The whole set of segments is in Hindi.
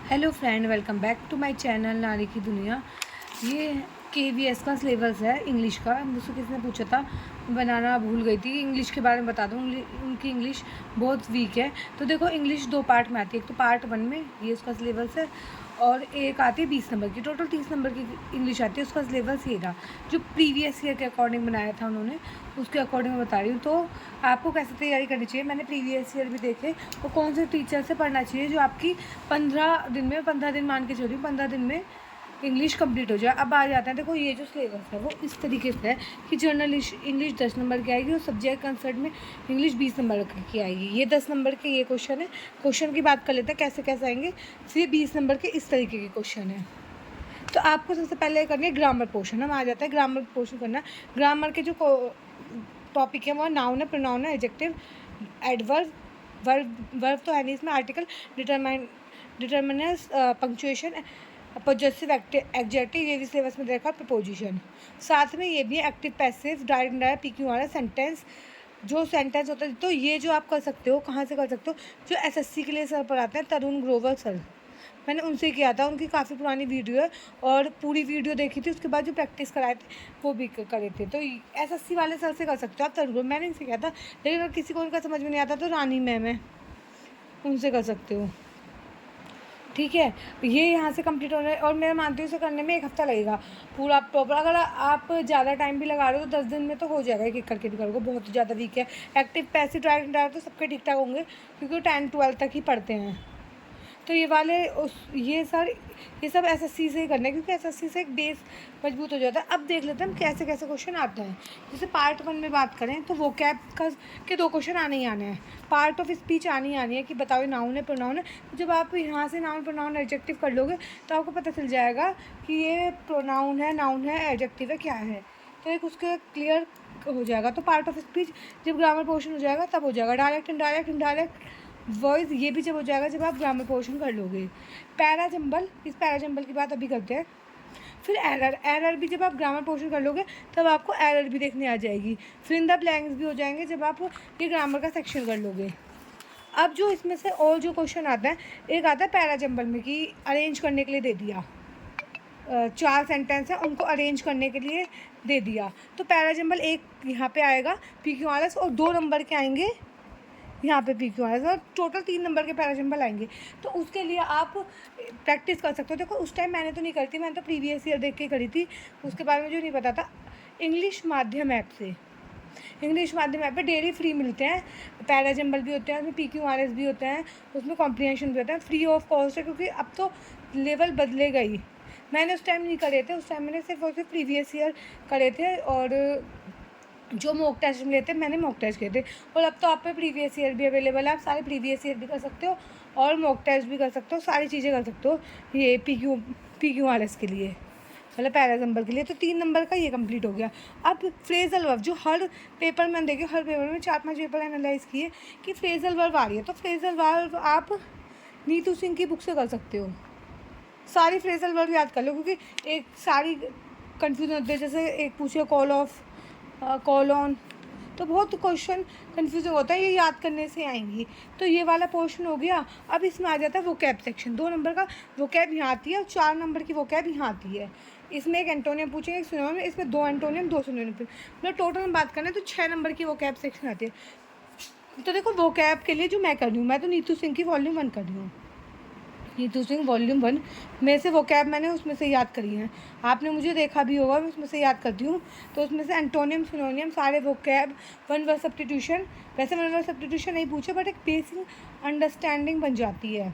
Hello friend, welcome back to my channel नारी की दुनिया। ये KVS का सिलेबस है इंग्लिश का। मुझसे किसी ने पूछा था, बनाना भूल गई थी। इंग्लिश के बारे में बता दूँ, उनकी इंग्लिश बहुत वीक है। तो देखो, इंग्लिश 2 पार्ट में आती है। एक तो पार्ट 1 में ये उसका सिलेबस है, और एक आती है 20 नंबर की। टोटल 30 नंबर की इंग्लिश आती है। उसका सिलेबस ये था जो प्रीवियस ईयर के अकॉर्डिंग बनाया था उन्होंने, उसके अकॉर्डिंग मैं बता रही हूँ। तो आपको कैसे तैयारी करनी चाहिए, मैंने प्रीवियस ईयर भी देखे, और कौन से टीचर से पढ़ना चाहिए जो आपकी 15 दिन मान के चलिए, 15 दिन में इंग्लिश कंप्लीट हो जाए। अब आ जाते हैं, देखो ये जो सिलेबस है वो इस तरीके से है कि जर्नल इंग्लिश 10 नंबर की आएगी, और सब्जेक्ट कंसर्ट में इंग्लिश 20 नंबर की आएगी। ये 10 नंबर के ये क्वेश्चन है। क्वेश्चन की बात कर लेते हैं कैसे कैसे आएंगे। फिर 20 नंबर के इस तरीके के क्वेश्चन है। तो आपको सबसे पहले करनी है ग्रामर पोर्शन। हम आ जाते हैं ग्रामर पोर्शन करना। ग्रामर के जो टॉपिक है वो नाउन है, प्रोनाउन है, एडजेक्टिव, एडवर्ब, वर्ब तो है नहीं इसमें, article, determiners, punctuation, possessive, adjective, ये भी सिलेबस में देखा, प्रपोजिशन। साथ में ये भी है active, passive, direct indirect, PQ वाला, सेंटेंस। जो सेंटेंस होता है तो ये जो आप कर सकते हो, कहाँ से कर सकते हो, जो SSC के लिए सर पर आते हैं, तरुण ग्रोवर सर, मैंने उनसे किया था। उनकी काफ़ी पुरानी वीडियो है, और पूरी वीडियो देखी थी। उसके बाद जो प्रैक्टिस कराए थे वो भी करे थे। तो SSC वाले सर से कर सकते हो आप तरुण, मैंने इनसे किया था। लेकिन अगर किसी को उनका समझ में नहीं आता तो रानी मैम है, उनसे कर सकते हो। ठीक है, ये यहाँ से कंप्लीट हो रहा है, और मैं मानती हूँ इसे करने में 1 हफ्ता लगेगा पूरा प्रॉपर। अगर आप ज़्यादा टाइम भी लगा रहे हो तो 10 दिन में तो हो जाएगा, एक एक करके भी करोगे। बहुत ज़्यादा वीक है। एक्टिव, पैसिव, डायरेक्ट तो सबके ठीक ठाक होंगे, क्योंकि 10-12 तक ही पढ़ते हैं। तो ये वाले ये सब SSC से ही करना है, क्योंकि SSC से एक बेस मजबूत हो जाता है। अब देख लेते हैं हम कैसे कैसे क्वेश्चन आते हैं। जैसे पार्ट 1 में बात करें तो वोकैब के 2 क्वेश्चन आने ही आने हैं। पार्ट ऑफ स्पीच आनी है कि बताओ ये नाउन है, प्रोनाउन है। तो जब आप यहाँ से नाउन, प्रोनाउन, एडजेक्टिव कर लोगे तो आपको पता चल जाएगा कि ये प्रोनाउन है, नाउन है, एडजेक्टिव है, क्या है। तो एक उसके क्लियर हो जाएगा। तो पार्ट ऑफ स्पीच जब ग्रामर पोर्शन हो जाएगा तब हो जाएगा। डायरेक्ट, इनडायरेक्ट, वॉइस, ये भी जब हो जाएगा जब आप ग्रामर पोर्शन कर लोगे। पैराजम्बल, इस पैराजम्बल की बात अभी करते हैं। फिर एरर भी जब आप ग्रामर पोर्शन कर लोगे तब आपको एरर भी देखने आ जाएगी। फिर इन द ब्लैंक्स भी हो जाएंगे जब आप ये ग्रामर का सेक्शन कर लोगे। अब जो इसमें से और जो क्वेश्चन आता है, एक आता है पैराजम्बल में कि अरेंज करने के लिए दे दिया, 4 सेंटेंस है उनको अरेंज करने के लिए दे दिया। तो पैराजम्बल एक यहाँ पे आएगा PQRS, और 2 नंबर के आएंगे यहाँ पे PQRS, और टोटल 3 नंबर के पैराजम्बल आएंगे। तो उसके लिए आप प्रैक्टिस कर सकते हो। देखो उस टाइम मैंने तो नहीं करी थी, मैंने तो प्रीवियस ईयर देख के करी थी, उसके बारे में जो नहीं पता था। इंग्लिश माध्यम ऐप से, इंग्लिश माध्यम ऐप पे डेली फ्री मिलते हैं। पैराजम्बल भी होते हैं उसमें, PQRS भी होते हैं उसमें, कॉम्प्रिहेंशन भी होता है। फ्री ऑफ कॉस्ट है, क्योंकि अब तो लेवल बदलेगा ही। मैंने उस टाइम नहीं करे थे, उस टाइम मैंने सिर्फ और सिर्फ प्रीवियस ईयर करे थे, और जो मॉक टेस्ट मिले थे मैंने मॉक टेस्ट किए थे। और अब तो आप पे प्रीवियस ईयर भी अवेलेबल है, आप सारे प्रीवियस ईयर भी कर सकते हो और मॉक टेस्ट भी कर सकते हो, सारी चीज़ें कर सकते हो ये PQRS के लिए, मतलब पैराजम्बल के लिए। तो 3 नंबर का ये कंप्लीट हो गया। अब फ्रेजल वर्ब, जो हर पेपर में देखिए, हर पेपर में 4-5 पेपर एनालाइज किए कि फ्रेजल वर्ब आ रही है। तो फ्रेजल वर्ब आप नीतू सिंह की बुक से कर सकते हो। सारी फ्रेजल वर्ब याद कर लो, क्योंकि एक सारी कन्फ्यूजन होती है। जैसे एक पूछे कॉल ऑफ, कॉल ऑन, तो बहुत क्वेश्चन कन्फ्यूजिंग होता है, ये याद करने से आएंगी। तो ये वाला पोर्शन हो गया। अब इसमें आ जाता है वोकैब सेक्शन। 2 नंबर का वोकैब यहाँ आती है, और 4 नंबर की वोकैब यहाँ आती है। इसमें एक एंटोनियम पूछेंगे, एक सिनोनिम, इसमें 2 एंटोनियम, 2 सिनोनिम। मतलब टोटल हम बात करें तो 6 नंबर की वोकैब सेक्शन आती है। तो देखो वोकैब के लिए जो मैं कर रही हूँ, मैं तो नीतू सिंह की वॉल्यूम 1 कर रही हूँ। नीतू सिंह वॉल्यूम 1 में से वोकैब मैंने उसमें से याद करी हैं। आपने मुझे देखा भी होगा, मैं उसमें से याद करती हूँ। तो उसमें से एंटोनियम, सिनोनियम, सारे वोकैब, वन वर्ड सब्स्टिट्यूशन, वैसे वन वर्ड सब्स्टिट्यूशन नहीं पूछे, बट एक बेसिक अंडरस्टैंडिंग बन जाती है।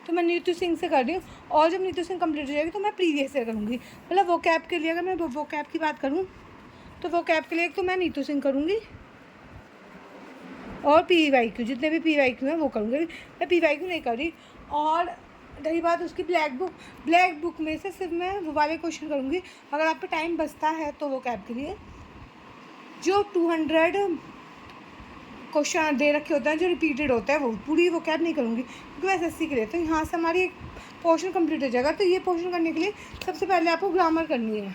तो मैं नीतू सिंह से कर रही हूँ, और जब नीतू सिंह कंप्लीट हो जाएगी तो मैं प्रीवियस ईयर करूँगी। मतलब वोकैब के लिए अगर मैं वोकैब की बात करूँ तो वोकैब के लिए एक तो मैं नीतू सिंह करूँगी, और PYQ, जितने भी PYQ हैं वो करूँगी। मैं PYQ नहीं कर रही। और रही बात उसकी ब्लैक बुक में से सिर्फ मैं वो वाले क्वेश्चन करूँगी। अगर आप पे टाइम बचता है तो वो कैब के लिए जो 200 क्वेश्चन दे रखे होते हैं, जो रिपीटेड होता है, वो पूरी वो कैब नहीं करूँगी, क्योंकि मैं SSC के लिए। तो यहाँ से हमारी एक पोर्शन कंप्लीट हो जाएगा। तो ये पोर्शन करने के लिए सबसे पहले आपको ग्रामर करनी है।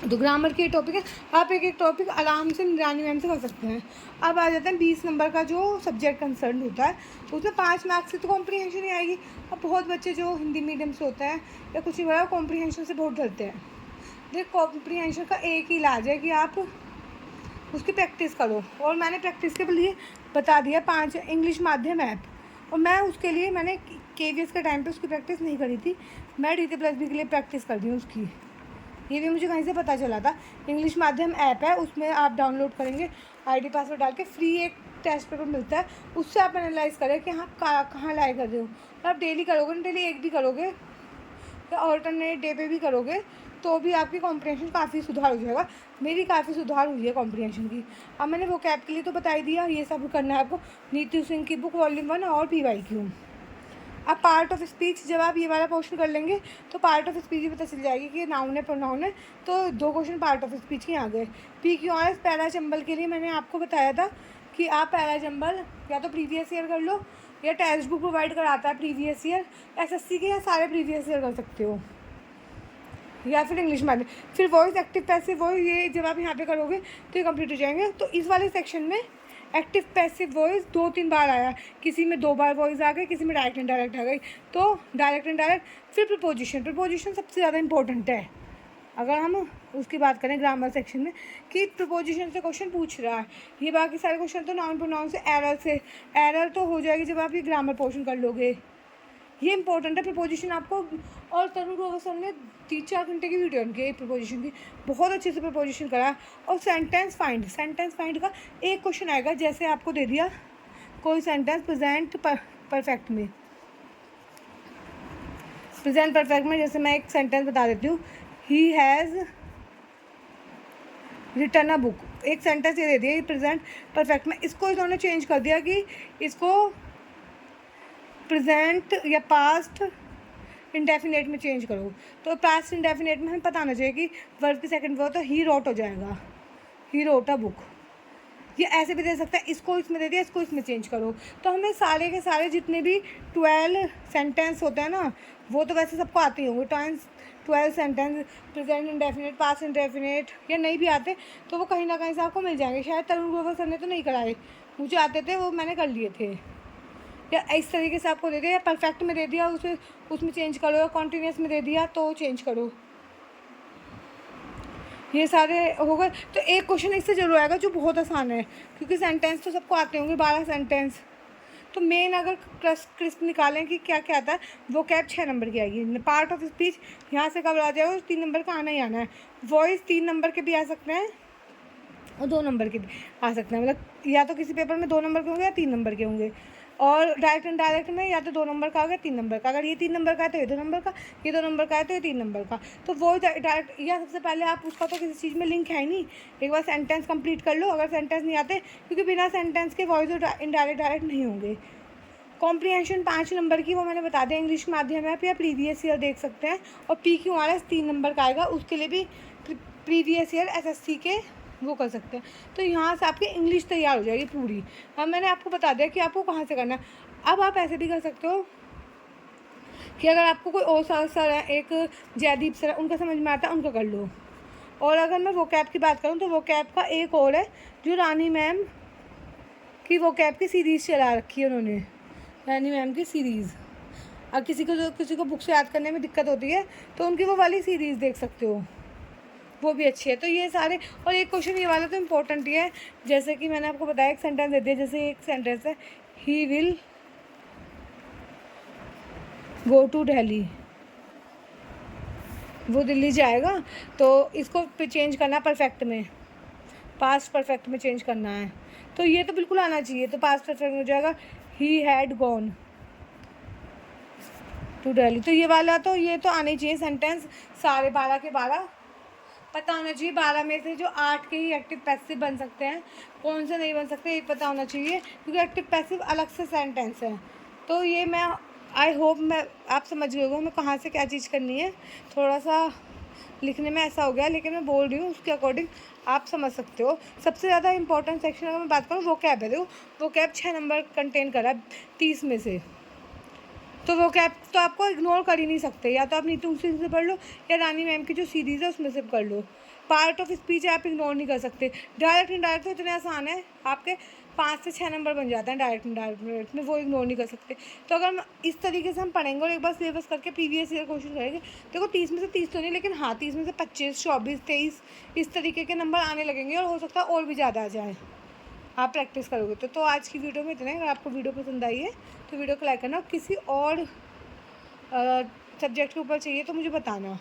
तो ग्रामर के टॉपिक है, आप एक एक टॉपिक आराम से रानी मैम से कर सकते हैं। अब आ जाते हैं 20 नंबर का जो सब्जेक्ट कंसर्न होता है, उसमें 5 मार्क्स से तो कॉम्प्रीहेंशन ही आएगी। अब बहुत बच्चे जो हिंदी मीडियम से होता है या कुछ ही बड़ा कॉम्प्रीहेंशन से बहुत डरते हैं। देख, कॉम्प्रीहेंशन का एक ही इलाज है कि आप उसकी प्रैक्टिस करो, और मैंने प्रैक्टिस के लिए बता दिया 5 इंग्लिश माध्यम ऐप। और मैं उसके लिए मैंने KVS के टाइम पे उसकी प्रैक्टिस नहीं करी थी, मैं DT+B के लिए प्रैक्टिस कर दी हूँ उसकी। ये भी मुझे कहीं से पता चला था। इंग्लिश माध्यम ऐप है, उसमें आप डाउनलोड करेंगे, ID पासवर्ड डाल के फ्री एक टेस्ट पेपर मिलता है, उससे आप एनालाइज करें कि हाँ कहाँ लाए कर रहे हो। और आप डेली करोगे ना, डेली एक भी करोगे या ऑल्टरनेट डे पे भी करोगे तो भी आपकी कॉम्प्रिहेंशन काफ़ी सुधार हो जाएगा। मेरी काफ़ी सुधार हुई है कॉम्प्रिहेंशन की। अब मैंने वो कैप के लिए तो बता ही दिया, ये सब करना है आपको। नीतू सिंह की बुक वॉल्यूम 1 और PYQ। अब पार्ट ऑफ स्पीच, जब आप ये वाला पोर्शन कर लेंगे तो पार्ट ऑफ स्पीच भी पता चल जाएगी कि नाउन है प्रोनाउन है। तो 2 क्वेश्चन पार्ट ऑफ स्पीच के आ गए। PQRS पैरा चंबल के लिए मैंने आपको बताया था कि आप पैरा चंबल या तो प्रीवियस ईयर कर लो, या टेक्स्ट बुक प्रोवाइड कराता है प्रीवियस ईयर SSC के, या सारे प्रीवियस ईयर कर सकते हो, या फिर इंग्लिश माध्यम। फिर वॉइस एक्टिव पैसिव वॉइस, ये जब आप यहाँ पे करोगे तो ये कंप्लीट हो जाएंगे। तो इस वाले सेक्शन में एक्टिव पैसिव वॉइस 2-3 बार आया, किसी में 2 बार वॉइस आ गई, किसी में डायरेक्ट इनडायरेक्ट आ गई। तो डायरेक्ट इनडायरेक्ट। फिर प्रपोजिशन सबसे ज़्यादा इंपॉर्टेंट है अगर हम उसकी बात करें ग्रामर सेक्शन में, कि प्रपोजिशन से क्वेश्चन पूछ रहा है। ये बाकी सारे क्वेश्चन तो नाउन प्रोनाउन से एरर तो हो जाएगी जब आप ये ग्रामर पोर्शन कर लोगे। ये इंपॉर्टेंट है प्रपोजिशन आपको। और तरुण ग्रोवर सर ने 3-4 घंटे की वीडियो उनकी प्रपोजिशन की, बहुत अच्छे से प्रपोजिशन करा। और सेंटेंस फाइंड का एक क्वेश्चन आएगा, जैसे आपको दे दिया कोई सेंटेंस प्रेजेंट परफेक्ट में, जैसे मैं एक सेंटेंस बता देती हूँ, he has return a book. एक सेंटेंस ये दे दिया प्रेजेंट परफेक्ट में, इसको इन्होंने चेंज कर दिया कि इसको प्रेजेंट या पास्ट इंडेफिनेट में चेंज करो। तो पास्ट इंडेफिनेट में हमें पता होना चाहिए कि वर्ब की सेकंड वर्ब तो ही रोट हो जाएगा, ही रोट अ बुक। ये ऐसे भी दे सकता है, इसको इसमें दे दिया, इसको इसमें चेंज करो। तो हमें सारे के सारे जितने भी 12 सेंटेंस होते हैं ना, वो तो वैसे सबको आते ही होंगे। 12 sentence present indefinite, past indefinite, या नहीं भी आते तो वो कहीं ना कहीं से आपको मिल जाएंगे। शायद तरुण ग्रोवर सर ने तो नहीं कराए, मुझे आते थे, वो मैंने कर लिए थे। या इस तरीके से आपको दे दिया, या परफेक्ट में दे दिया उसे उसमें चेंज करो, या कॉन्टीन्यूस में दे दिया तो चेंज करो। ये सारे हो गए। तो एक क्वेश्चन इससे जरूर आएगा जो बहुत आसान है, क्योंकि सेंटेंस तो सबको आते होंगे 12 सेंटेंस। तो मेन अगर क्रिस्प निकालें कि क्या क्या आता है, वो कैप 6 नंबर की आएगी। पार्ट ऑफ स्पीच यहाँ से कब आ जाएगा, 3 नंबर का आना ही आना है। वॉइस 3 नंबर के भी आ सकते हैं और 2 नंबर के भी आ सकते हैं, मतलब या तो किसी पेपर में 2 नंबर के होंगे या 3 नंबर के होंगे। और डायरेक्ट एंड डायरेक्ट में या तो 2 नंबर का आ गया, 3 नंबर का। अगर ये 3 नंबर का है तो ये 2 नंबर का, ये 2 नंबर का है तो ये 3 नंबर का। तो वो डायरेक्ट, या सबसे पहले आप उसका तो किसी चीज़ में लिंक है ही नहीं, एक बार सेंटेंस कंप्लीट कर लो। अगर सेंटेंस नहीं आते, क्योंकि बिना सेंटेंस के वॉइस इनडायरेक्ट डायरेक्ट नहीं होंगे। कॉम्प्रीहेंशन 5 नंबर की, वो मैंने बता दिया, इंग्लिश माध्यम ऐप या प्रीवियस ईयर देख सकते हैं। और PQRS 3 नंबर का आएगा, उसके लिए भी प्रीवियस ईयर SSC के वो कर सकते हैं। तो यहाँ से आपकी इंग्लिश तैयार हो जाएगी पूरी। अब मैंने आपको बता दिया कि आपको कहाँ से करना है। अब आप ऐसे भी कर सकते हो कि अगर आपको कोई और सर है, एक जयदीप सर है, उनका समझ में आता है, उनका कर लो। और अगर मैं वो कैप की बात करूँ तो वो कैप का एक और है जो रानी मैम की वो कैप की सीरीज़ चला रखी है उन्होंने, रानी मैम की सीरीज़। अब किसी को बुक से याद करने में दिक्कत होती है तो उनकी वो वाली सीरीज़ देख सकते हो, वो भी अच्छी है। तो ये सारे, और एक क्वेश्चन ये वाला तो इम्पोर्टेंट ही है, जैसे कि मैंने आपको बताया एक सेंटेंस दे दिया, जैसे एक सेंटेंस है, he will go to Delhi, वो दिल्ली जाएगा। तो इसको चेंज करना परफेक्ट में, पास्ट परफेक्ट में चेंज करना है। तो ये तो बिल्कुल आना चाहिए, तो पास्ट परफेक्ट में हो जाएगा, he had gone to Delhi. तो ये वाला तो ये तो आने चाहिए सेंटेंस, सारे 12 के 12 पता होना चाहिए। 12 में से जो 8 के ही एक्टिव पैसिव बन सकते हैं, कौन से नहीं बन सकते एक पता होना चाहिए, क्योंकि एक्टिव पैसिव अलग से सेंटेंस है। तो ये मैं आई होप मैं आप समझ गए हो मैं कहाँ से क्या चीज़ करनी है। थोड़ा सा लिखने में ऐसा हो गया, लेकिन मैं बोल रही हूँ उसके अकॉर्डिंग आप समझ सकते हो। सबसे ज़्यादा इंपॉर्टेंट सेक्शन अगर मैं बात करूँ वो कैप है। देखो वो कैप 6 नंबर कंटेन करा 30 में से, तो वो कैप तो आपको इग्नोर कर ही नहीं सकते। या तो आप नीतू सिंह से पढ़ लो या रानी मैम की जो सीरीज़ है उसमें से पढ़ लो। पार्ट ऑफ स्पीच आप इग्नोर नहीं कर सकते। डायरेक्ट इनडायरेक्ट तो इतने आसान है, आपके 5 से 6 नंबर बन जाते हैं डायरेक्ट इनडायरेक्ट में, वो इग्नोर नहीं कर सकते। तो अगर इस तरीके से हम पढ़ेंगे और एक बार सिलेबस करके प्रीवियस ईयर क्वेश्चन करेंगे, देखो 30 में से 30 तो नहीं, लेकिन हाँ 30 में से 25, 24, 23 इस तरीके के नंबर आने लगेंगे, और हो सकता है और भी ज़्यादा आ जाए, आप प्रैक्टिस करोगे तो। आज की वीडियो में इतना है। अगर आपको वीडियो पसंद आई है तो वीडियो को लाइक करना, और किसी और सब्जेक्ट के ऊपर चाहिए तो मुझे बताना।